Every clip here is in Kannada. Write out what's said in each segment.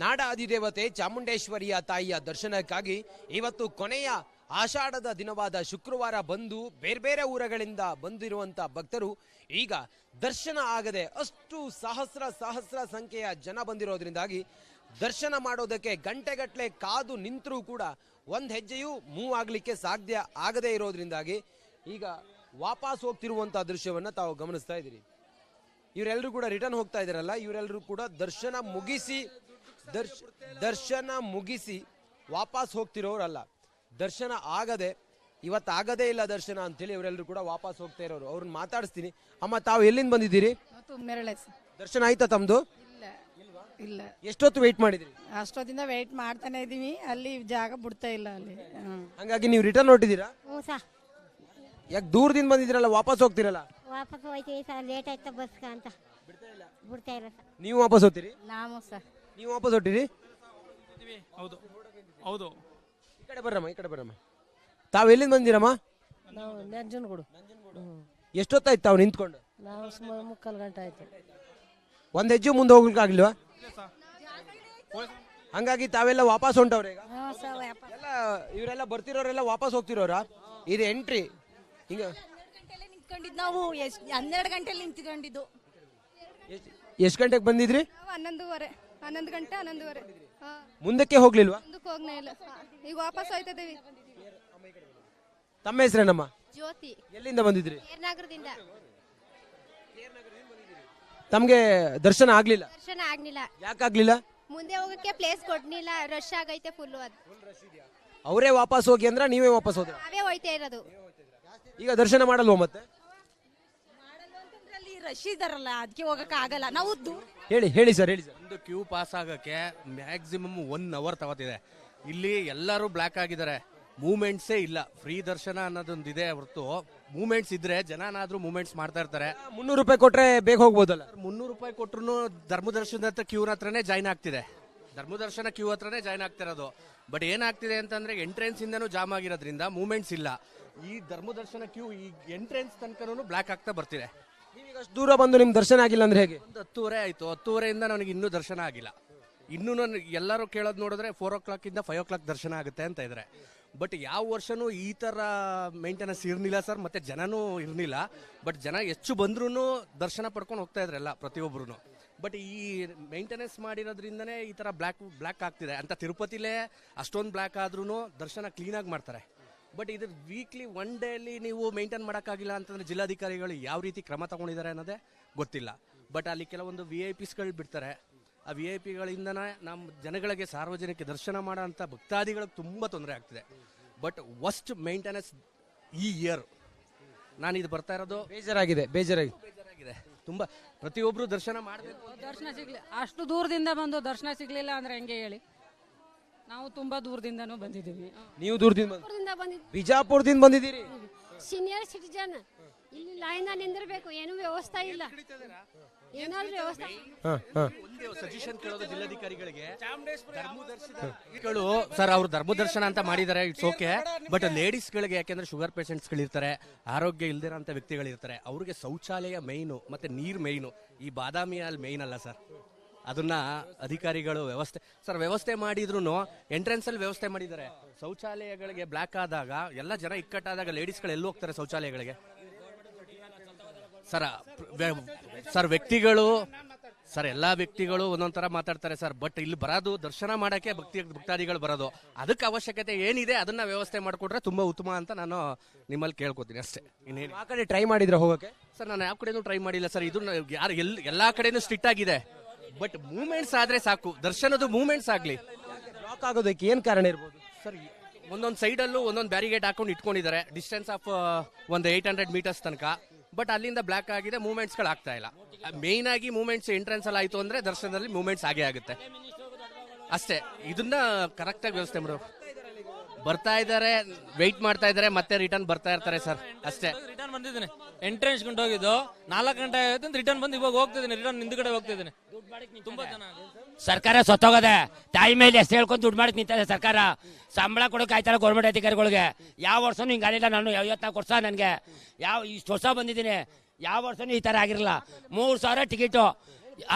ನಾಡ ಅಧಿದೇವತೆ ಚಾಮುಂಡೇಶ್ವರಿಯ ತಾಯಿಯ ದರ್ಶನಕ್ಕಾಗಿ ಇವತ್ತು ಕೊನೆಯ ಆಷಾಢದ ದಿನವಾದ ಶುಕ್ರವಾರ ಬಂದು ಬೇರೆ ಬೇರೆ ಊರುಗಳಿಂದ ಬಂದಿರುವಂತ ಭಕ್ತರು ಈಗ ದರ್ಶನ ಆಗದೆ ಅಷ್ಟು ಸಹಸ್ರ ಸಂಖ್ಯೆಯ ಜನ ಬಂದಿರೋದ್ರಿಂದಾಗಿ ದರ್ಶನ ಮಾಡೋದಕ್ಕೆ ಗಂಟೆಗಟ್ಟಲೆ ಕಾದು ನಿಂತರೂ ಕೂಡ ಒಂದು ಹೆಜ್ಜೆಯೂ ಮೂವ್ ಆಗ್ಲಿಕ್ಕೆ ಸಾಧ್ಯ ಆಗದೇ ಇರೋದ್ರಿಂದಾಗಿ ಈಗ ವಾಪಸ್ ಹೋಗ್ತಿರುವಂತ ದೃಶ್ಯವನ್ನ ತಾವು ಗಮನಿಸ್ತಾ ಇದ್ದೀರಿ. ಇವರೆಲ್ಲರೂ ಕೂಡ ರಿಟರ್ನ್ ಹೋಗ್ತಾ ಇದಾರಲ್ಲ, ಇವರೆಲ್ಲರೂ ಕೂಡ ದರ್ಶನ ಮುಗಿಸಿ ವಾಪಸ್ ಹೋಗ್ತಿರೋರಲ್ಲ. ದರ್ಶನ ಇವತ್ತಾಗದೇ ಇಲ್ಲ ದರ್ಶನ ಅಂತೇಳಿ ಇವರೆಲ್ಲರೂ ಕೂಡ ವಾಪಸ್ ಹೋಗ್ತಾ ಇರೋರು. ಅವ್ರನ್ನ ಮಾತಾಡಿಸ್ತೀನಿ. ಅಮ್ಮ, ತಾವು ಎಲ್ಲಿಂದ ಬಂದಿದ್ದೀರಿ? ದರ್ಶನ ಆಯ್ತಾ ತಮ್ದು? ಇಲ್ಲ. ಎಷ್ಟೊತ್ತು ವೇಟ್ ಮಾಡಿದ್ರಿ? ಅಷ್ಟೊತ್ತಿಂದ ವೇಟ್ ಮಾಡ್ತಾನೆ ಇದೀವಿ, ಅಲ್ಲಿ ಜಾಗ ಬಿಡ್ತಾ ಇಲ್ಲ ಅಲ್ಲಿ. ಹಂಗಾಗಿ ನೀವು ರಿಟರ್ನ್ ಹೊರಟಿದ್ದೀರಾ? ಯಾಕೆ ದೂರದಿಂದ ಬಂದಿದ್ದೀರಲ್ಲ, ವಾಪಸ್ ಹೋಗ್ತಿರಲ್ಲ? ವಾಪಸ್ ಹೋಯ್ತೀವಿ ಸರ್, ಲೇಟ್ ಆಯ್ತಾ ಬಸ್ ಅಂತ ಬಿಡ್ತಾ ಇಲ್ಲ ಸರ್. ನೀವು ವಾಪಸ್ ಹೋಗ್ತೀರಿ? ನಾವು ಸರ್. ನೀವು ವಾಪಸ್ ಹೊಟ್ಟಿರಿ? ಹೌದು ಹೌದು. ಈ ಕಡೆ ಬರ್ರಮ್ಮ. ತಾವು ಎಲ್ಲಿಂದ ಬಂದಿರಮ್ಮ? ನಾವು ನಂಜನಗೂಡು. ಎಷ್ಟೊತ್ತಾಯ್ತು ತಾವು ನಿಂತ್ಕೊಂಡು? ನಾವು ಸುಮಾರು 3/4 ಗಂಟೆ ಆಯ್ತು. ಒಂದ್ ಹೆಜ್ಜೆ ಮುಂದೆ ಹೋಗ್ಲಿಕ್ಕೆ ಆಗ್ಲಿಲ್ವಾ? ಹಂಗಾಗಿ ತಾವೆಲ್ಲ ವಾಪಸ್ ಹೊಂಟವ್ರೆ ಈಗ? ಎಲ್ಲ ಇವರೆಲ್ಲ ಬರ್ತಿರೋರೆಲ್ಲ ವಾಪಸ್ ಹೋಗ್ತಿರೋರ? ಇದು ಎಂಟ್ರಿ ಹಿಂಗ. ನಾವು 12 ಗಂಟೆಲಿ ನಿಂತ್ಕೊಂಡಿದ್ದು. ಎಷ್ಟು ಗಂಟೆಗೆ ಬಂದಿದ್ರಿ? 11 ಗಂಟೆ 11:30. ಮುಂದಕ್ಕೆ ಹೋಗ್ಲಿಲ್ವಾ? ಮುಂದಕ್ಕೆ ಹೋಗ್ನೇ ಇಲ್ಲ, ಈಗ ವಾಪಸ್ ಹೋಯ್ತಿದ್ದೀವಿ. ತಮ್ಮ ಹೆಸರೇನಮ್ಮ? ಜ್ಯೋತಿ. ಎಲ್ಲಿಂದ ಬಂದಿದ್ರಿ? ಕೇರ್ನಗರದಿಂದ. ತಮ್ಗೆ ದರ್ಶನ ಆಗ್ಲಿಲ್ಲ? ದರ್ಶನ ಆಗ್ಲಿಲ್ಲ. ಯಾಕಾಗ್ಲಿಲ್ಲ? ಮುಂದೆ ಹೋಗಕ್ಕೆ ಪ್ಲೇಸ್ ಕೊಡ್ನಿಲ್ಲ, ರಶ್ ಆಗೈತೆ ಫುಲ್. ಅದು ಅವರೇ ವಾಪಸ್ ಹೋಗಿ ಅಂದ್ರ ನೀವೇ ವಾಪಸ್ ಹೋದ್ರ? ನಾವೇ ಹೋಯ್ತಾ ಇರೋದು. ಈಗ ದರ್ಶನ ಮಾಡಲ್ವ ಮತ್ತೆ? ರಶ್ ಇದಾರಲ್ಲ, ಅದಕ್ಕೆ ಹೋಗಕ್ಕೆ ಆಗಲ್ಲ. ನಾವು ಹೇಳಿ ಸರ್. ಒಂದು ಕ್ಯೂ ಪಾಸ್ ಆಗಕ್ಕೆ ಮ್ಯಾಕ್ಸಿಮಮ್ 1 ಅವರ್ ತಗೋತಿದೆ. ಇಲ್ಲಿ ಎಲ್ಲರೂ ಬ್ಲಾಕ್ ಆಗಿದ್ದಾರೆ, ಮೂವ್ಮೆಂಟ್ಸೇ ಇಲ್ಲ. ಫ್ರೀ ದರ್ಶನ ಅನ್ನೋದೊಂದಿದೆ ಹೊರತು ಮೂವ್ಮೆಂಟ್ಸ್ ಇದ್ರೆ ಜನನಾದ್ರೂ ಮೂವ್ಮೆಂಟ್ಸ್ ಮಾಡ್ತಾ ಇರ್ತಾರೆ. 300 ರೂಪಾಯಿ ಕೊಟ್ರೆ ಬೇಗ ಹೋಗ್ಬೋದಲ್ಲ? 300 ರೂಪಾಯಿ ಕೊಟ್ರು ಧರ್ಮದರ್ಶನದ ಹತ್ರ ಕ್ಯೂ ಹತ್ರನೇ ಜಾಯ್ನ್ ಆಗ್ತಿದೆ. ಧರ್ಮದರ್ಶನ ಕ್ಯೂ ಹತ್ರನೇ ಜಾಯ್ನ್ ಆಗ್ತಿರೋದು. ಬಟ್ ಏನಾಗ್ತಿದೆ ಅಂತಂದ್ರೆ ಎಂಟ್ರೆನ್ಸ್ ಇಂದನೂ ಜಾಮ್ ಆಗಿರೋದ್ರಿಂದ ಮೂವ್ಮೆಂಟ್ಸ್ ಇಲ್ಲ. ಈ ಧರ್ಮದರ್ಶನ ಕ್ಯೂ ಈ ಎಂಟ್ರೆನ್ಸ್ ತನಕನೂ ಬ್ಲಾಕ್ ಆಗ್ತಾ ಬರ್ತಿದೆ. ನೀವೀಗ ಅಷ್ಟು ದೂರ ಬಂದು ನಿಮ್ ದರ್ಶನ ಆಗಿಲ್ಲ ಅಂದ್ರೆ ಹೇಗೆ? 10:30 ಆಯ್ತು. 10:30 ನನಗೆ ಇನ್ನೂ ದರ್ಶನ ಆಗಿಲ್ಲ. ಇನ್ನೂ ಎಲ್ಲರೂ ಕೇಳೋದು ನೋಡಿದ್ರೆ 4 o'clock ಇಂದ 5 o'clock ದರ್ಶನ ಆಗುತ್ತೆ ಅಂತ ಇದ್ರೆ. ಬಟ್ ಯಾವ ವರ್ಷನೂ ಈ ತರ ಮೇಂಟೆನೆನ್ಸ್ ಇರ್ಲಿಲ್ಲ ಸರ್, ಮತ್ತೆ ಜನನೂ ಇರ್ಲಿಲ್ಲ. ಬಟ್ ಜನ ಹೆಚ್ಚು ಬಂದ್ರೂ ದರ್ಶನ ಪಡ್ಕೊಂಡು ಹೋಗ್ತಾ ಇದ್ರಲ್ಲ ಪ್ರತಿಯೊಬ್ರು. ಬಟ್ ಈ ಮೇಂಟೆನೆನ್ಸ್ ಮಾಡಿರೋದ್ರಿಂದನೇ ಈ ತರ ಬ್ಲಾಕ್ ಆಗ್ತಿದೆ ಅಂತ. ತಿರುಪತಿಲೇ ಅಷ್ಟೊಂದು ಬ್ಲಾಕ್ ಆದ್ರೂ ದರ್ಶನ ಕ್ಲೀನಾಗಿ ಮಾಡ್ತಾರೆ. ಬಟ್ ಇದು ವೀಕ್ಲಿ 1 ಡೇ ಅಲ್ಲಿ ನೀವು ಮೇಂಟೈನ್ ಮಾಡೋಕ್ಕಾಗಿಲ್ಲ ಅಂತಂದ್ರೆ ಜಿಲ್ಲಾಧಿಕಾರಿಗಳು ಯಾವ ರೀತಿ ಕ್ರಮ ತಗೊಂಡಿದ್ದಾರೆ ಅನ್ನೋದೇ ಗೊತ್ತಿಲ್ಲ. ಬಟ್ ಅಲ್ಲಿ ಕೆಲವೊಂದು VIPsಗಳು ಬಿಡ್ತಾರೆ. ಆ VIPಗಳಿಂದನೇ ನಮ್ಮ ಜನಗಳಿಗೆ, ಸಾರ್ವಜನಿಕ ದರ್ಶನ ಮಾಡೋ ಅಂಥ ಭಕ್ತಾದಿಗಳಿಗೆ ತುಂಬ ತೊಂದರೆ ಆಗ್ತಿದೆ. ಬಟ್ ವರ್ಸ್ಟ್ ಮೇಂಟೆನೆನ್ಸ್ ಈ ಇಯರ್. ನಾನು ಇದು ಬರ್ತಾ ಇರೋದು ಬೇಜಾರಾಗಿದೆ ತುಂಬ. ಪ್ರತಿಯೊಬ್ಬರು ದರ್ಶನ ಮಾಡಬೇಕು, ದರ್ಶನ ಸಿಗ್ಲಿ. ಅಷ್ಟು ದೂರದಿಂದ ಬಂದು ದರ್ಶನ ಸಿಗ್ಲಿಲ್ಲ ಅಂದ್ರೆ ಹೆಂಗೆ ಹೇಳಿ? ನಾವು ತುಂಬಾ ದೂರದಿಂದನೂ ಬಂದಿದ್ದೀವಿ. ನೀವು ದೂರದಿಂದ ಬಿಜಾಪುರದಿಂದ ಬಂದಿದ್ದೀರಿ? Senior citizen. ಇಲ್ಲಿ ಲೈನ್ ಅಲ್ಲಿ ನಿಂದಿರ್ಬೇಕು, ಏನು ವ್ಯವಸ್ಥೆ ಇಲ್ಲ. ಏನಾದ್ರು ವ್ಯವಸ್ಥೆ ಸಜೆಷನ್ ಕೇಳೋದು ಜಿಲ್ಲಾಧಿಕಾರಿಗಳಿಗೆ. ಸರ್, ಅವ್ರು ಧರ್ಮದರ್ಶನ ಅಂತ ಮಾಡಿದ್ದಾರೆ, ಇಟ್ಸ್ ಓಕೆ. ಬಟ್ ಲೇಡೀಸ್ಗಳಿಗೆ, ಯಾಕೆಂದ್ರೆ ಶುಗರ್ ಪೇಷಂಟ್ಸ್ಗಳು ಇರ್ತಾರೆ, ಆರೋಗ್ಯ ಇಲ್ದಿರೋಂಥ ವ್ಯಕ್ತಿಗಳಿರ್ತಾರೆ, ಅವ್ರಿಗೆ ಶೌಚಾಲಯ ಮೈನು ಮತ್ತೆ ನೀರ್ ಮೈನು. ಈ ಬಾದಾಮಿ ಅಲ್ಲಿ ಮೈನ್ ಅಲ್ಲ ಸರ್. ಅದನ್ನ ಅಧಿಕಾರಿಗಳು ವ್ಯವಸ್ಥೆ ಮಾಡಿದ್ರು ಎಂಟ್ರೆನ್ಸ್ ಅಲ್ಲಿ ವ್ಯವಸ್ಥೆ ಮಾಡಿದ್ದಾರೆ. ಶೌಚಾಲಯಗಳಿಗೆ ಬ್ಲಾಕ್ ಆದಾಗ ಎಲ್ಲ ಜನ ಇಕ್ಕಟ್ಟಾದಾಗ ಲೇಡೀಸ್ಗಳು ಎಲ್ಲಿ ಹೋಗ್ತಾರೆ ಶೌಚಾಲಯಗಳಿಗೆ? ಎಲ್ಲಾ ವ್ಯಕ್ತಿಗಳು ಒಂದೊಂದ್ ತರ ಮಾತಾಡ್ತಾರೆ ಸರ್. ಬಟ್ ಇಲ್ಲಿ ಬರೋದು ದರ್ಶನ ಮಾಡಕ್ಕೆ ಭಕ್ತಾದಿಗಳು ಬರೋದು. ಅದಕ್ಕೆ ಅವಶ್ಯಕತೆ ಏನಿದೆ ಅದನ್ನ ವ್ಯವಸ್ಥೆ ಮಾಡಿಕೊಟ್ರೆ ತುಂಬಾ ಉತ್ತಮ ಅಂತ ನಾನು ನಿಮ್ಮಲ್ಲಿ ಕೇಳ್ಕೊತೀನಿ ಅಷ್ಟೇ. ಇನ್ನೇನು ಆ ಕಡೆ ಟ್ರೈ ಮಾಡಿದ್ರೆ ಹೋಗಕ್ಕೆ? ಸರ್, ನಾನು ಯಾವ ಕಡೆನೂ ಟ್ರೈ ಮಾಡಿಲ್ಲ ಸರ್. ಇದು ಎಲ್ಲಾ ಕಡೆನೂ ಸ್ಟ್ರಿಕ್ಟ್ ಆಗಿದೆ. ಬಟ್ ಮೂವ್ಮೆಂಟ್ಸ್ ಆದ್ರೆ ಸಾಕು, ದರ್ಶನದ ಮೂವ್ಮೆಂಟ್ಸ್ ಆಗ್ಲಿ. ಬ್ಲಾಕ್ ಆಗೋದಕ್ಕೆ ಏನ್ ಕಾರಣ ಇರ್ಬೋದು ಸರ್? ಒಂದೊಂದು ಸೈಡ್ ಅಲ್ಲೂ ಒಂದೊಂದು ಬ್ಯಾರಿಗೇಡ್ ಹಾಕೊಂಡು ಇಟ್ಕೊಂಡಿದ್ದಾರೆ, ಡಿಸ್ಟೆನ್ಸ್ ಆಫ್ ಒಂದು 800 ಮೀಟರ್ಸ್ ತನಕ. ಬಟ್ ಅಲ್ಲಿಂದ ಬ್ಲಾಕ್ ಆಗಿದೆ, ಮೂವ್ಮೆಂಟ್ಸ್ ಗಳು ಆಗ್ತಾ ಇಲ್ಲ. ಮೇನ್ ಆಗಿ ಮೂವ್ಮೆಂಟ್ಸ್ ಎಂಟ್ರೆನ್ಸ್ ಅಲ್ಲಿ ಆಯ್ತು ಅಂದ್ರೆ ದರ್ಶನದಲ್ಲಿ ಮೂವ್ಮೆಂಟ್ಸ್ ಆಗೇ ಆಗುತ್ತೆ ಅಷ್ಟೇ. ಇದನ್ನ ಕರೆಕ್ಟ್ ಆಗಿ ವ್ಯವಸ್ಥೆ ಮಾಡು. ಬರ್ತಾ ಇದಾರೆ, ವೆಯ್ಟ್ ಮಾಡ್ತಾ ಇದಾರೆ, ಮತ್ತೆ ರಿಟರ್ನ್ ಬರ್ತಾ ಇರ್ತಾರೆ ಸರ್ ಅಷ್ಟೇ. ರಿಟರ್ನ್ ಬಂದಿದ್ದೀನಿ, ಎಂಟ್ರೆನ್ಸ್ ಗಂಟೆ ಹೋಗಿದ್ದು 4 ಗಂಟೆ ಆಯ್ತು, ರಿಟರ್ನ್ ಬಂದು ಇವಾಗ ಹೋಗ್ತಿದ್ದೀನಿ. ರಿಟರ್ನ್ ಹಿಂದ್ಗಡೆ ಹೋಗ್ತಿದ್ದೀನಿ. ತುಂಬಾ ಜನ ಸರ್ಕಾರ ಸತ್ತೋಗದೆ, ತಾಯಿ ಮೇಲೆ ಎಷ್ಟು ಹೇಳ್ಕೊಂಡು ದುಡ್ಡು ಮಾಡಿ ನಿಂತಿದೆ ಸರ್ಕಾರ. ಸಂಬಳ ಕೊಡೋಕೆ ಆಯ್ತಲ್ಲ ಗೌರ್ಮೆಂಟ್ ಅಧಿಕಾರಿಗಳಿಗೆ. ಯಾವ ವರ್ಷನೂ ಹಿಂಗೆ ಆಗಿಲ್ಲ. ನಾನು 54 ವರ್ಷ, ನನಗೆ ಇಷ್ಟು ವರ್ಷ ಬಂದಿದ್ದೀನಿ, ಯಾವ ವರ್ಷನೂ ಈ ತರ ಆಗಿರಲಿಲ್ಲ. 3000 ಟಿಕೆಟು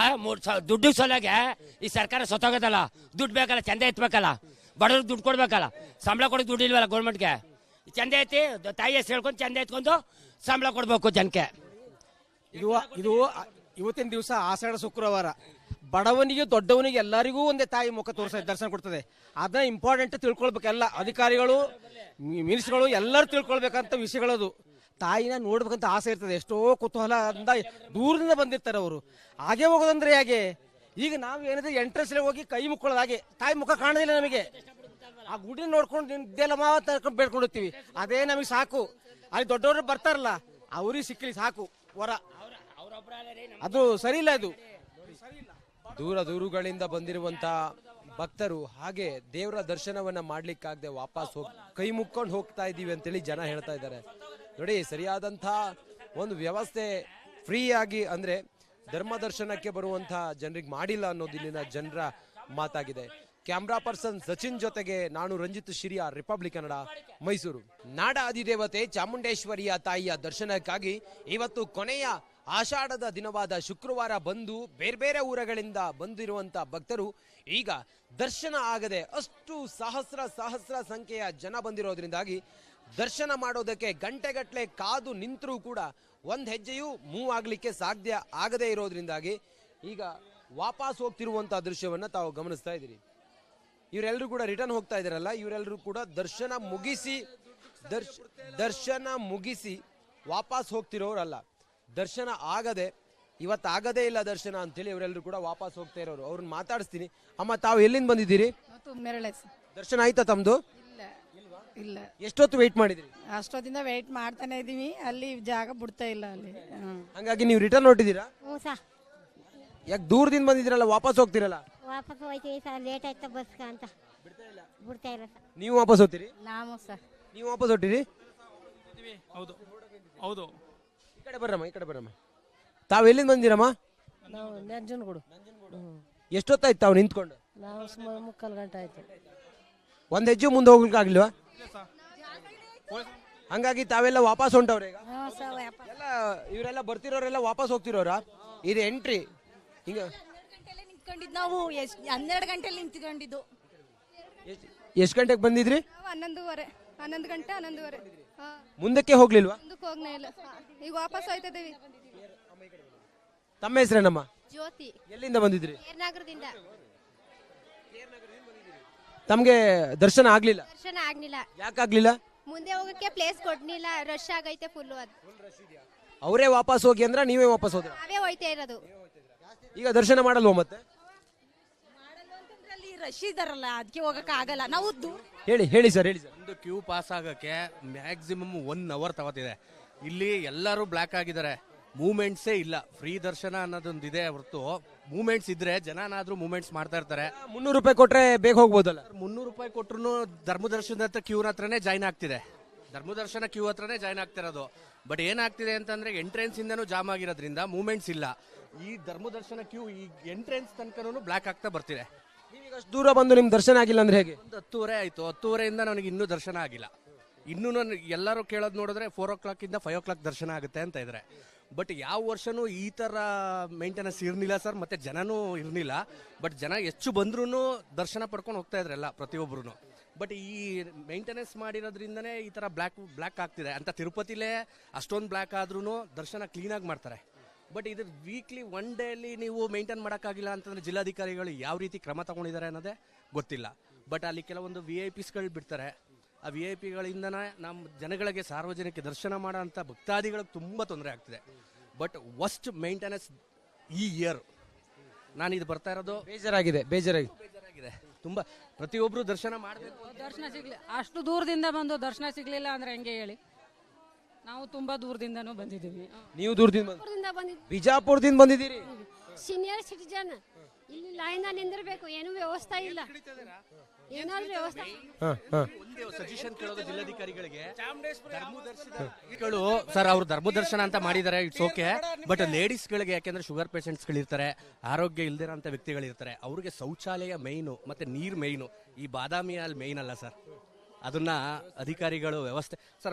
ದುಡ್ಡು ಸೊಲಾಗೆ ಈ ಸರ್ಕಾರ ಸತ್ತೋಗದಲ್ಲ, ದುಡ್ಡು ಬೇಕಲ್ಲ, ಚಂದ ಎತ್ತಬೇಕಲ್ಲ, ಬಡವ್ರಿಗೆ ದುಡ್ಡು ಕೊಡ್ಬೇಕಲ್ಲ, ಸಂಬಳ ಕೊಡೋಕೆ ದುಡ್ಡು ಇಲ್ವಲ್ಲ ಗೌರ್ಮೆಂಟ್ಗೆ. ಚಂದ ಎತ್ತಿ ತಾಯಿ ಹೆಸರು ಹೇಳ್ಕೊಂಡು ಚಂದ ಎತ್ಕೊಂಡು ಸಂಬಳ ಕೊಡ್ಬೇಕು ಜನಕ್ಕೆ. ಇದು ಇವತ್ತಿನ ದಿವಸ ಆಷಾಢ ಶುಕ್ರವಾರ, ಬಡವನಿಗೆ ದೊಡ್ಡವನಿಗೆ ಎಲ್ಲರಿಗೂ ಒಂದೇ ತಾಯಿ ಮುಖ ದರ್ಶನ ಕೊಡ್ತದೆ. ಅದನ್ನ ಇಂಪಾರ್ಟೆಂಟ್ ತಿಳ್ಕೊಳ್ಬೇಕು. ಎಲ್ಲ ಅಧಿಕಾರಿಗಳು, ಮಿನಿಸ್ಟರ್ಗಳು ಎಲ್ಲರೂ ತಿಳ್ಕೊಳ್ಬೇಕಂತ ವಿಷಯಗಳದು. ತಾಯಿನ ನೋಡ್ಬೇಕಂತ ಆಸೆ ಇರ್ತದೆ. ಎಷ್ಟೋ ಕುತೂಹಲ ಅಂದ ದೂರದಿಂದ ಬಂದಿರ್ತಾರೆ ಅವರು. ಹಾಗೆ ಹೋಗೋದಂದ್ರೆ ಹೇಗೆ? ಈಗ ನಾವು ಏನಿದೆ ಎಂಟ್ರೆನ್ಸ್ ಹೋಗಿ ಕೈ ಮುಕ್ಕೊಳ್ಳೋದು, ಹಾಗೆ ತಾಯಿ ಮುಖ ಕಾಣೋದಿಲ್ಲ ನಮಗೆ. ಆ ಗುಡಿ ನೋಡ್ಕೊಂಡು ನಿದ್ದೆಲ್ಲ ತರ್ಕೊಂಡು ಬೇಡ್ಕೊಂಡಿರ್ತೀವಿ, ಅದೇ ನಮಗೆ ಸಾಕು. ಅಲ್ಲಿ ದೊಡ್ಡವರು ಬರ್ತಾರಲ್ಲ, ಅವ್ರಿಗೆ ಸಿಕ್ಕಲಿ ಸಾಕು ವರ. ಅದು ಸರಿ ಇಲ್ಲ. ಇದು ದೂರ ದೂರುಗಳಿಂದ ಬಂದಿರುವಂತ ಭಕ್ತರು ಹಾಗೆ ದೇವರ ದರ್ಶನವನ್ನ ಮಾಡ್ಲಿಕ್ಕಾಗದೆ ವಾಪಸ್ ಕೈ ಮುಕ್ಕೊಂಡು ಹೋಗ್ತಾ ಇದೀವಿ ಅಂತೇಳಿ ಜನ ಹೇಳ್ತಾ ಇದ್ದಾರೆ. ನೋಡಿ, ಸರಿಯಾದಂತ ಒಂದು ವ್ಯವಸ್ಥೆ ಫ್ರೀ ಆಗಿ ಅಂದ್ರೆ ಧರ್ಮ ದರ್ಶನಕ್ಕೆ ಬರುವಂತ ಜನರಿಗೆ ಮಾಡಿಲ್ಲ ಅನ್ನೋದು ಇಲ್ಲಿನ ಜನರ ಮಾತಾಗಿದೆ. ಕ್ಯಾಮ್ರಾ ಪರ್ಸನ್ ಸಚಿನ್ ಜೊತೆಗೆ ನಾನು ರಂಜಿತ್ ಶಿರಿಯಾ, ರಿಪಬ್ಲಿಕ್ ಕನ್ನಡ, ಮೈಸೂರು. ನಾಡ ಅಧಿದೇವತೆ ಚಾಮುಂಡೇಶ್ವರಿಯ ತಾಯಿಯ ದರ್ಶನಕ್ಕಾಗಿ ಇವತ್ತು ಕೊನೆಯ ಆಷಾಢದ ದಿನವಾದ ಶುಕ್ರವಾರ ಬಂದು ಬೇರೆ ಬೇರೆ ಊರುಗಳಿಂದ ಬಂದಿರುವಂತ ಭಕ್ತರು ಈಗ ದರ್ಶನ ಆಗದೆ ಅಷ್ಟು ಸಹಸ್ರ ಸಂಖ್ಯೆಯ ಜನ ಬಂದಿರೋದ್ರಿಂದಾಗಿ ದರ್ಶನ ಮಾಡೋದಕ್ಕೆ ಗಂಟೆಗಟ್ಟಲೆ ಕಾದು ನಿಂತರೂ ಕೂಡ ಒಂದ್ ಹೆಜ್ಜೆಯೂ ಮೂವ್ ಆಗ್ಲಿಕ್ಕೆ ಸಾಧ್ಯ ಆಗದೆ ಇರೋದ್ರಿಂದಾಗಿ ಈಗ ವಾಪಸ್ ಹೋಗ್ತಿರುವಂತ ದೃಶ್ಯವನ್ನ ತಾವು ಗಮನಿಸ್ತಾ ಇದ್ದೀರಿ. ಇವರೆಲ್ಲರೂ ಕೂಡ ರಿಟರ್ನ್ ಹೋಗ್ತಾ ಇದಾರಲ್ಲ, ಇವರೆಲ್ಲರೂ ಕೂಡ ದರ್ಶನ ಮುಗಿಸಿ ವಾಪಸ್ ಹೋಗ್ತಿರೋರಲ್ಲ. ದರ್ಶನ ಆಗದೆ ಇವತ್ತಾಗದೇ ಇಲ್ಲ ದರ್ಶನ ಅಂತೇಳಿ ಇವರೆಲ್ಲರೂ ಕೂಡ ವಾಪಸ್ ಹೋಗ್ತಾ ಇರೋರು. ಅವ್ರನ್ನ ಮಾತಾಡಿಸ್ತೀನಿ. ಅಮ್ಮ, ತಾವು ಎಲ್ಲಿಂದ ಬಂದಿದ್ದೀರಿ? ದರ್ಶನ ಆಯ್ತಾ ತಮ್ದು? ಇಲ್ಲ. ಎಷ್ಟೊತ್ತು ವೆಯ್ಟ್ ಮಾಡಿದ್ರಿ? ಅಷ್ಟೊತ್ತಿಂದ ವೆಯ್ಟ್ ಮಾಡ್ತಾನೆ ಇದೀವಿ, ಅಲ್ಲಿ ಜಾಗ ಬಿಡ್ತಾ ಇಲ್ಲ ಅಲ್ಲಿ. ಹಂಗಾಗಿ ನೀವು ರಿಟರ್ನ್ ಹೊಟ್ಟಿದ್ದೀರಾ? ಯಾಕೆ ದೂರದಿಂದ ಬಂದಿದ್ದೀರಲ್ಲ, ವಾಪಸ್ ಹೋಗ್ತಿರಲ್ಲ? ವಾಪಸ್ ಹೋಯ್ತೀವಿ ಸರ್, ಲೇಟ್ ಆಯ್ತಾ ಬಸ್ ಅಂತ ಬಿಡ್ತಾ ಇಲ್ಲ ಸರ್. ನೀವು ವಾಪಸ್ ಹೋಗ್ತೀರಿ? ನಾವು ಸರ್ ನೀವು ವಾಪಸ್ ಹೊಟ್ಟಿರಿ? ಹೌದು ಹೌದು. ಈ ಕಡೆ ಬರ್ರಮ್ಮ. ತಾವು ಎಲ್ಲಿಂದ ಬಂದಿರಮ್ಮ? ನಾವು ನಂಜನಗೂಡು. ಎಷ್ಟೊತ್ತಾಯ್ತು ತಾವು ನಿಂತ್ಕೊಂಡು? ನಾವು ಸುಮಾರು 3/4 ಗಂಟೆ ಆಯ್ತು. ಒಂದ್ ಹೆಜ್ಜೆ ಮುಂದೆ ಹೋಗ್ಲಿಕ್ಕೆ ಆಗ್ಲಿಲ್ವಾ? ಹಂಗಾಗಿ ತಾವೆಲ್ಲ ವಾಪಸ್ ಹೊಂಟವ್ರೆ ಈಗ? ಎಲ್ಲ ಇವರೆಲ್ಲ ಬರ್ತಿರೋರೆಲ್ಲ ವಾಪಸ್ ಹೋಗ್ತಿರೋರ? ಇದು ಎಂಟ್ರಿ ಹಿಂಗ. ನಾವು 12 ಗಂಟೆಲಿ ನಿಂತ್ಕೊಂಡಿದ್ದು. ಎಷ್ಟು ಗಂಟೆಗೆ ಬಂದಿದ್ರಿ? 11 ಗಂಟೆ 11:30. ಮುಂದಕ್ಕೆ ಹೋಗ್ಲಿಲ್ವಾ? ಮುಂದಕ್ಕೆ ಹೋಗ್ನೇ ಇಲ್ಲ, ಈಗ ವಾಪಸ್ ಹೋಯ್ತಾ ಇದೀವಿ. ತಮ್ಮ ಹೆಸರೇನಮ್ಮ? ಜ್ಯೋತಿ, ಎಲ್ಲಿಂದ ಬಂದಿದ್ರಿ? ಕೇರ್ನಗರದಿಂದ. ತಮ್ಗೆ ದರ್ಶನ ಆಗ್ಲಿಲ್ಲ? ದರ್ಶನ ಆಗ್ಲಿಲ್ಲ. ಯಾಕಾಗ್ಲಿಲ್ಲ? ಮುಂದೆ ಹೋಗಕ್ಕೆ ಪ್ಲೇಸ್ ಕೊಡ್ನಿಲ್ಲ, ರಶ್ ಆಗೈತೆ ಫುಲ್. ಅದು ಅವರೇ ವಾಪಸ್ ಹೋಗಿ ಅಂದ್ರ ನೀವೇ ವಾಪಸ್ ಹೋದ್ರ? ನಾವೇ ಹೋಯ್ತಾ ಇರೋದು. ಈಗ ದರ್ಶನ ಮಾಡಲ್ವ ಮತ್ತೆ? ಅಲ್ಲಿ ರಶ್ ಇದಾರಲ್ಲ, ಅದಕ್ಕೆ ಹೋಗಕ್ ಆಗಲ್ಲ. ನಾವು ಹೇಳಿ ಸರ್. ಒಂದು ಕ್ಯೂ ಪಾಸ್ ಆಗಕ್ಕೆ ಮ್ಯಾಕ್ಸಿಮಮ್ 1 hour ತಗೋತಿದೆ. ಇಲ್ಲಿ ಎಲ್ಲರೂ ಬ್ಲಾಕ್ ಆಗಿದ್ದಾರೆ, ಮೂವ್ಮೆಂಟ್ಸೇ ಇಲ್ಲ. ಫ್ರೀ ದರ್ಶನ ಅನ್ನೋದೊಂದಿದೆ ಹೊರತು ಮೂವ್ಮೆಂಟ್ಸ್ ಇದ್ರೆ ಜನನಾದ್ರೂ ಮೂವ್ಮೆಂಟ್ಸ್ ಮಾಡ್ತಾ ಇರ್ತಾರೆ. 300 ರೂಪಾಯಿ ಕೊಟ್ರೆ ಬೇಗ ಹೋಗ್ಬೋದಲ್ಲ? 300 ರೂಪಾಯಿ ಕೊಟ್ರು ಧರ್ಮದರ್ಶನದ ಹತ್ರ ಕ್ಯೂ ಹತ್ರನೇ ಜಾಯ್ನ್ ಆಗ್ತಿದೆ. ಧರ್ಮದರ್ಶನ ಕ್ಯೂ ಹತ್ರನೇ ಜಾಯ್ನ್ ಆಗ್ತಿರೋದು. ಬಟ್ ಏನಾಗ್ತಿದೆ ಅಂತಂದ್ರೆ ಎಂಟ್ರೆನ್ಸ್ ಇಂದನೂ ಜಾಮ್ ಆಗಿರೋದ್ರಿಂದ ಮೂವ್ಮೆಂಟ್ಸ್ ಇಲ್ಲ. ಈ ಧರ್ಮದರ್ಶನ ಕ್ಯೂ ಈ ಎಂಟ್ರೆನ್ಸ್ ತನಕನೂ ಬ್ಲಾಕ್ ಆಗ್ತಾ ಬರ್ತಿದೆ. ಅಷ್ಟು ದೂರ ಬಂದು ನಿಮ್ ದರ್ಶನ ಆಗಿಲ್ಲ ಅಂದ್ರೆ ಹೇಗೆ? ಒಂದು 10:30 ಆಯ್ತು. 10:30 ನನಗೆ ಇನ್ನೂ ದರ್ಶನ ಆಗಿಲ್ಲ. ಇನ್ನೂ ಎಲ್ಲರೂ ಕೇಳೋದು ನೋಡಿದ್ರೆ 4 o'clock ಇಂದ 5 o'clock ದರ್ಶನ ಆಗುತ್ತೆ ಅಂತ ಇದ್ರೆ. ಬಟ್ ಯಾವ ವರ್ಷನೂ ಈ ತರ ಮೇಂಟೆನೆನ್ಸ್ ಇರ್ಲಿಲ್ಲ ಸರ್, ಮತ್ತೆ ಜನನೂ ಇರ್ಲಿಲ್ಲ. ಬಟ್ ಜನ ಹೆಚ್ಚು ಬಂದ್ರೂ ದರ್ಶನ ಪಡ್ಕೊಂಡು ಹೋಗ್ತಾ ಇದ್ರಲ್ಲ ಪ್ರತಿಯೊಬ್ರು. ಬಟ್ ಈ ಮೇಂಟೆನೆನ್ಸ್ ಮಾಡಿರೋದ್ರಿಂದನೇ ಈ ತರ ಬ್ಲಾಕ್ ಆಗ್ತಿದೆ ಅಂತ. ತಿರುಪತಿಲೇ ಅಷ್ಟೊಂದು ಬ್ಲಾಕ್ ಆದ್ರೂ ದರ್ಶನ ಕ್ಲೀನಾಗಿ ಮಾಡ್ತಾರೆ. ಬಟ್ ಇದು ವೀಕ್ಲಿ 1 ಡೇಲಿ ನೀವು ಮೇಂಟೈನ್ ಮಾಡೋಕ್ಕಾಗಿಲ್ಲ ಅಂತಂದ್ರೆ ಜಿಲ್ಲಾಧಿಕಾರಿಗಳು ಯಾವ ರೀತಿ ಕ್ರಮ ತಗೊಂಡಿದ್ದಾರೆ ಅನ್ನೋದೇ ಗೊತ್ತಿಲ್ಲ. ಬಟ್ ಅಲ್ಲಿ ಕೆಲವೊಂದು VIPsಗಳು ಬಿಡ್ತಾರೆ. ಆ VIPಗಳಿಂದನೇ ನಮ್ಮ ಜನಗಳಿಗೆ, ಸಾರ್ವಜನಿಕ ದರ್ಶನ ಮಾಡೋ ಅಂಥ ಭಕ್ತಾದಿಗಳಿಗೆ ತುಂಬ ತೊಂದರೆ ಆಗ್ತಿದೆ. ಬಟ್ ವರ್ಸ್ಟ್ ಮೇಂಟೆನೆನ್ಸ್ ಈ ಇಯರ್. ನಾನು ಇದು ಬರ್ತಾ ಇರೋದು ಬೇಜಾರಾಗಿದೆ. ತುಂಬ. ಪ್ರತಿಯೊಬ್ಬರು ದರ್ಶನ ಮಾಡಬೇಕು. ದರ್ಶನ ಸಿಗ್ಲಿ, ಅಷ್ಟು ದೂರದಿಂದ ಬಂದು ದರ್ಶನ ಸಿಗ್ಲಿಲ್ಲ ಅಂದ್ರೆ ಹೆಂಗೆ ಹೇಳಿ? ನಾವು ತುಂಬಾ ದೂರದಿಂದನೂ ಬಂದಿದ್ದೀವಿ. ನೀವು ದೂರದಿಂದ ಬಿಜಾಪುರದಿಂದ ಬಂದಿದ್ದೀರಿ? ಸೀನಿಯರ್ ಸಿಟಿಜನ್, ಇಲ್ಲಿ ಲೈನ್ ನಿಂದಿರ್ಬೇಕು, ಏನು ವ್ಯವಸ್ಥೆ ಇಲ್ಲ. ಏನಾದ್ರು ವ್ಯವಸ್ಥೆ ಸಜೆಷನ್ ಕೇಳೋದು ಜಿಲ್ಲಾಧಿಕಾರಿಗಳಿಗೆ. ಸರ್, ಅವ್ರು ಧರ್ಮದರ್ಶನ ಅಂತ ಮಾಡಿದ್ದಾರೆ, ಇಟ್ಸ್ ಓಕೆ. ಬಟ್ ಲೇಡೀಸ್ಗಳಿಗೆ, ಯಾಕೆಂದ್ರೆ ಶುಗರ್ ಪೇಷಂಟ್ಸ್ಗಳು ಇರ್ತಾರೆ, ಆರೋಗ್ಯ ಇಲ್ದಿರೋಂಥ ವ್ಯಕ್ತಿಗಳಿರ್ತಾರೆ, ಅವ್ರಿಗೆ ಶೌಚಾಲಯ ಮೈನು ಮತ್ತೆ ನೀರು ಮೈನು. ಈ ಬಾದಾಮಿ ಅಲ್ಲಿ ಮೈನ್ ಅಲ್ಲ ಸರ್. ಅದನ್ನ ಅಧಿಕಾರಿಗಳು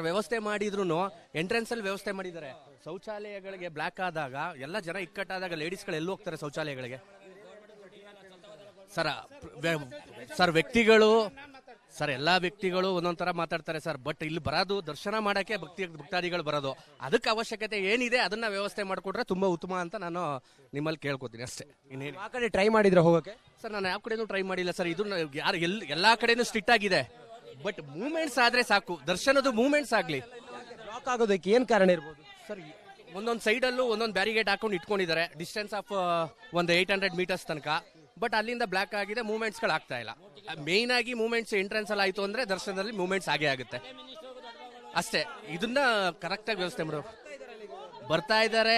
ವ್ಯವಸ್ಥೆ ಮಾಡಿದ್ರು ಎಂಟ್ರೆನ್ಸ್ ಅಲ್ಲಿ ವ್ಯವಸ್ಥೆ ಮಾಡಿದ್ದಾರೆ. ಶೌಚಾಲಯಗಳಿಗೆ ಬ್ಲಾಕ್ ಆದಾಗ ಎಲ್ಲ ಜನ ಇಕ್ಕಟ್ಟಾದಾಗ ಲೇಡೀಸ್ಗಳು ಎಲ್ಲಿ ಹೋಗ್ತಾರೆ ಶೌಚಾಲಯಗಳಿಗೆ? ಸರ್ ವ್ಯಕ್ತಿಗಳು ಎಲ್ಲಾ ವ್ಯಕ್ತಿಗಳು ಒಂದೊಂದ್ ತರ ಮಾತಾಡ್ತಾರೆ ಸರ್. ಬಟ್ ಇಲ್ಲಿ ಬರೋದು ದರ್ಶನ ಮಾಡಕ್ಕೆ ಭಕ್ತಾದಿಗಳು ಬರೋದು, ಅದಕ್ಕೆ ಅವಶ್ಯಕತೆ ಏನಿದೆ ಅದನ್ನ ವ್ಯವಸ್ಥೆ ಮಾಡಿಕೊಟ್ರೆ ತುಂಬಾ ಉತ್ತಮ ಅಂತ ನಾನು ನಿಮ್ಮಲ್ಲಿ ಕೇಳ್ಕೊತೀನಿ ಅಷ್ಟೇ. ಇನ್ನೇನು ಆ ಕಡೆ ಟ್ರೈ ಮಾಡಿದ್ರೆ ಹೋಗಕ್ಕೆ? ಸರ್ ನಾನು ಯಾವ ಕಡೆನೂ ಟ್ರೈ ಮಾಡಿಲ್ಲ ಸರ್. ಇದು ಯಾರು ಎಲ್ಲಾ ಕಡೆನೂ ಸ್ಟ್ರಿಕ್ಟ್ ಆಗಿದೆ. ಬಟ್ ಮೂವ್ಮೆಂಟ್ಸ್ ಆದ್ರೆ ಸಾಕು, ದರ್ಶನದ ಮೂವ್ಮೆಂಟ್ಸ್ ಆಗ್ಲಿ. ಬ್ಲಾಕ್ ಆಗೋದಕ್ಕೆ ಏನ್ ಕಾರಣ ಇರ್ಬೋದು ಸರ್? ಒಂದೊಂದು ಸೈಡಲ್ಲೂ ಒಂದೊಂದು ಬ್ಯಾರಿಗೇಡ್ ಹಾಕೊಂಡು ಇಟ್ಕೊಂಡಿದ್ದಾರೆ, ಡಿಸ್ಟೆನ್ಸ್ ಆಫ್ ಒಂದು 800 ಮೀಟರ್ಸ್ ತನಕ. ಬಟ್ ಅಲ್ಲಿಂದ ಬ್ಲಾಕ್ ಆಗಿದೆ, ಮೂವ್ಮೆಂಟ್ಸ್ಗಳು ಆಗ್ತಾ ಇಲ್ಲ. ಮೇನ್ ಆಗಿ ಮೂವ್ಮೆಂಟ್ಸ್ ಎಂಟ್ರೆನ್ಸ್ ಅಲ್ಲಿ ಆಯ್ತು ಅಂದ್ರೆ ದರ್ಶನದಲ್ಲಿ ಮೂವ್ಮೆಂಟ್ಸ್ ಆಗೇ ಆಗುತ್ತೆ ಅಷ್ಟೇ. ಇದನ್ನ ಕರೆಕ್ಟ್ ಆಗಿ ವ್ಯವಸ್ಥೆ ಮಾಡು. ಬರ್ತಾ ಇದ್ದಾರೆ,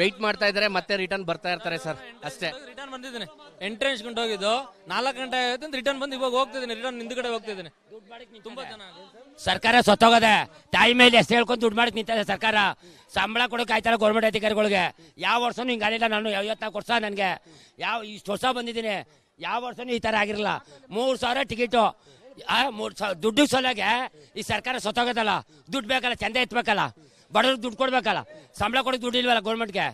ವೆಯ್ಟ್ ಮಾಡ್ತಾ ಇದ್ದಾರೆ, ಮತ್ತೆ ರಿಟರ್ನ್ ಬರ್ತಾ ಇರ್ತಾರೆ ಸರ್ ಅಷ್ಟೇ. ರಿಟರ್ನ್ ಬಂದಿದ್ದೀನಿ, ಎಂಟ್ರೆನ್ಸ್ ಗಂಟೆ ಹೋಗಿದ್ದು 4 ಗಂಟೆ ಆಯ್ತು, ರಿಟರ್ನ್ ಬಂದು ಇವಾಗ ಹೋಗ್ತಿದ್ದೀನಿ, ರಿಟರ್ನ್ ಹಿಂದ್ಗಡೆ ಹೋಗ್ತಿದ್ದೀನಿ. ತುಂಬಾ ಜನ ಸರ್ಕಾರ ಸತ್ತೋಗದೆ, ತಾಯಿ ಮೇಲೆ ಎಷ್ಟು ಹೇಳ್ಕೊಂಡು ದುಡ್ಡು ಮಾಡಕ್ ನಿಂತಿದೆ ಸರ್ಕಾರ. ಸಂಬಳ ಕೊಡೋಕೆ ಆಯ್ತಲ್ಲ ಗೌರ್ಮೆಂಟ್ ಅಧಿಕಾರಿಗಳಿಗೆ. ಯಾವ ವರ್ಷನೂ ಹಿಂಗಾಗಿಲ್ಲ. ನಾನು 54 ವರ್ಷ, ನನಗೆ ಇಷ್ಟು ವರ್ಷ ಬಂದಿದ್ದೀನಿ, ಯಾವ ವರ್ಷನೂ ಈ ತರ ಆಗಿರಲ್ಲ. 3,000 ಟಿಕೆಟು, 3,000 ದುಡ್ಡು ಸಲಗೆ ಈ ಸರ್ಕಾರ ಸತ್ತೋಗದಲ್ಲ. ದುಡ್ಡು ಬೇಕಲ್ಲ, ಚಂದ ಎತ್ತಬೇಕಲ್ಲ, ಬಡವ್ರಿಗೆ ದುಡ್ಡು ಕೊಡ್ಬೇಕಲ್ಲ. ಸಂಬಳ ಕೊಡೋಕೆ ದುಡ್ಡು ಇಲ್ವಲ್ಲ ಗೌರ್ಮೆಂಟ್ಗೆ.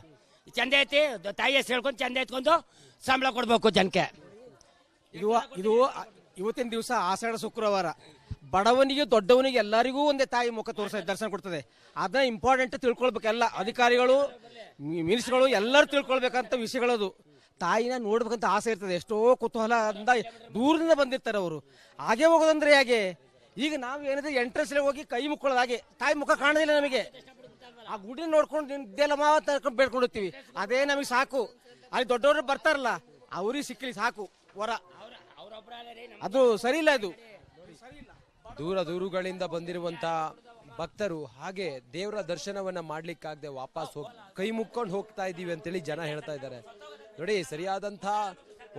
ಚಂದ ಎತ್ತಿ ತಾಯಿ ಹೆಸರು ಹೇಳ್ಕೊಂಡು ಚಂದ ಎತ್ಕೊಂಡು ಸಂಬಳ ಕೊಡ್ಬೇಕು ಜನಕ್ಕೆ. ಇದು ಇವತ್ತಿನ ದಿವಸ ಆಷಾಢ ಶುಕ್ರವಾರ, ಬಡವನಿಗೆ ದೊಡ್ಡವನಿಗೆ ಎಲ್ಲರಿಗೂ ಒಂದೇ ತಾಯಿ ಮುಖ ದರ್ಶನ ಕೊಡ್ತದೆ. ಅದನ್ನ ಇಂಪಾರ್ಟೆಂಟ್ ತಿಳ್ಕೊಳ್ಬೇಕು. ಎಲ್ಲ ಅಧಿಕಾರಿಗಳು, ಮಿನಿಸ್ಟರ್ಗಳು ಎಲ್ಲರೂ ತಿಳ್ಕೊಳ್ಬೇಕಂತ ವಿಷಯಗಳದು. ತಾಯಿನ ನೋಡ್ಬೇಕಂತ ಆಸೆ ಇರ್ತದೆ. ಎಷ್ಟೋ ಕುತೂಹಲ ಅಂದ ದೂರದಿಂದ ಬಂದಿರ್ತಾರೆ ಅವರು. ಹಾಗೆ ಹೋಗೋದಂದ್ರೆ ಹೇಗೆ? ಈಗ ನಾವು ಏನಿದೆ ಎಂಟ್ರೆನ್ಸ್ ಹೋಗಿ ಕೈ ಮುಕ್ಕೊಳ್ಳೋದು, ಹಾಗೆ ತಾಯಿ ಮುಖ ಕಾಣೋದಿಲ್ಲ ನಮಗೆ. ಆ ಗುಡಿ ನೋಡ್ಕೊಂಡು ನಿದ್ದೆಲ್ಲ ಮಾವತ್ತು ಬೇಡ್ಕೊಂಡಿರ್ತೀವಿ, ಅದೇ ನಮಗೆ ಸಾಕು. ಅಲ್ಲಿ ದೊಡ್ಡವರು ಬರ್ತಾರಲ್ಲ, ಅವ್ರಿಗೆ ಸಿಕ್ಕಲಿ ಸಾಕು ವರ. ಅದು ಸರಿ ಇಲ್ಲ. ಇದು ದೂರಗಳಿಂದ ಬಂದಿರುವಂತ ಭಕ್ತರು ಹಾಗೆ ದೇವರ ದರ್ಶನವನ್ನ ಮಾಡ್ಲಿಕ್ಕಾಗದೆ ವಾಪಸ್ ಕೈ ಮುಕ್ಕೊಂಡು ಹೋಗ್ತಾ ಇದೀವಿ ಅಂತೇಳಿ ಜನ ಹೇಳ್ತಾ ಇದ್ದಾರೆ. ನೋಡಿ, ಸರಿಯಾದಂತ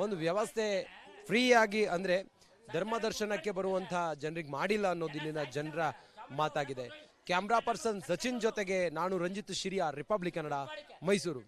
ಒಂದು ವ್ಯವಸ್ಥೆ ಫ್ರೀ ಆಗಿ ಅಂದ್ರೆ ಧರ್ಮ ದರ್ಶನಕ್ಕೆ ಬರುವಂತ ಜನರಿಗೆ ಮಾಡಿಲ್ಲ ಅನ್ನೋದು ಇಲ್ಲಿನ ಜನರ ಮಾತಾಗಿದೆ. ಕ್ಯಾಮ್ರಾ ಪರ್ಸನ್ ಸಚಿನ್ ಜೊತೆಗೆ ನಾನು ರಂಜಿತ್ ಶಿರಿಯಾ, ರಿಪಬ್ಲಿಕ್ ಕನ್ನಡ, ಮೈಸೂರು.